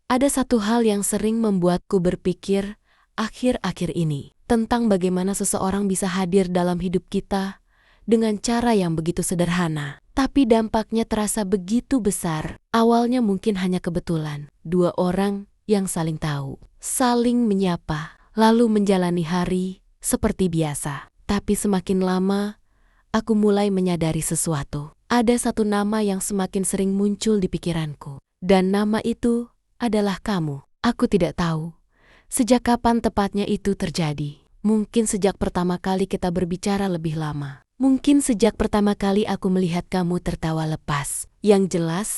Ada satu hal yang sering membuatku berpikir akhir-akhir ini tentang bagaimana seseorang bisa hadir dalam hidup kita dengan cara yang begitu sederhana, tapi dampaknya terasa begitu besar. Awalnya mungkin hanya kebetulan, dua orang yang saling tahu, saling menyapa, lalu menjalani hari seperti biasa. Tapi semakin lama, aku mulai menyadari sesuatu. Ada satu nama yang semakin sering muncul di pikiranku, dan nama itu adalah kamu. Aku tidak tahu sejak kapan tepatnya itu terjadi. Mungkin sejak pertama kali kita berbicara lebih lama. Mungkin sejak pertama kali aku melihat kamu tertawa lepas. Yang jelas,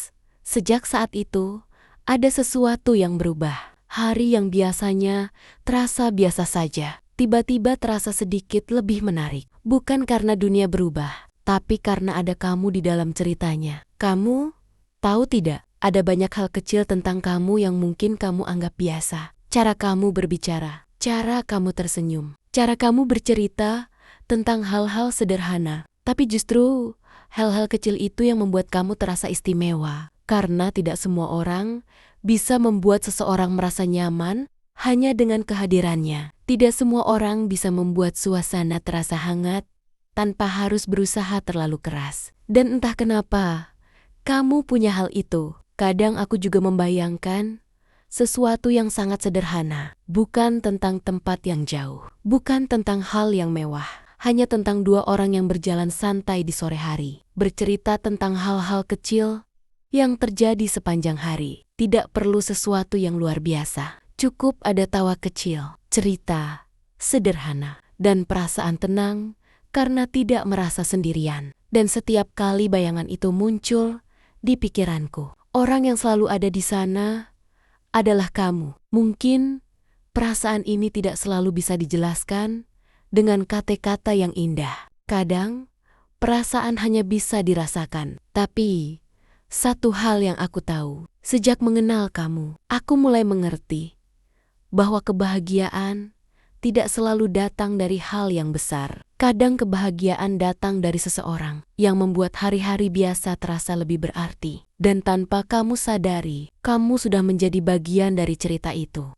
sejak saat itu, ada sesuatu yang berubah. Hari yang biasanya terasa biasa saja, tiba-tiba terasa sedikit lebih menarik. Bukan karena dunia berubah, tapi karena ada kamu di dalam ceritanya. Kamu tahu tidak, ada banyak hal kecil tentang kamu yang mungkin kamu anggap biasa. Cara kamu berbicara, cara kamu tersenyum, cara kamu bercerita tentang hal-hal sederhana. Tapi justru hal-hal kecil itu yang membuat kamu terasa istimewa. Karena tidak semua orang bisa membuat seseorang merasa nyaman hanya dengan kehadirannya. Tidak semua orang bisa membuat suasana terasa hangat tanpa harus berusaha terlalu keras. Dan entah kenapa, kamu punya hal itu. Kadang aku juga membayangkan sesuatu yang sangat sederhana, bukan tentang tempat yang jauh, bukan tentang hal yang mewah, hanya tentang dua orang yang berjalan santai di sore hari, bercerita tentang hal-hal kecil yang terjadi sepanjang hari. Tidak perlu sesuatu yang luar biasa, cukup ada tawa kecil, cerita sederhana, dan perasaan tenang karena tidak merasa sendirian. Dan setiap kali bayangan itu muncul di pikiranku, orang yang selalu ada di sana adalah kamu. Mungkin perasaan ini tidak selalu bisa dijelaskan dengan kata-kata yang indah. Kadang perasaan hanya bisa dirasakan. Tapi satu hal yang aku tahu, sejak mengenal kamu, aku mulai mengerti bahwa kebahagiaan tidak selalu datang dari hal yang besar. Kadang kebahagiaan datang dari seseorang yang membuat hari-hari biasa terasa lebih berarti. Dan tanpa kamu sadari, kamu sudah menjadi bagian dari cerita itu.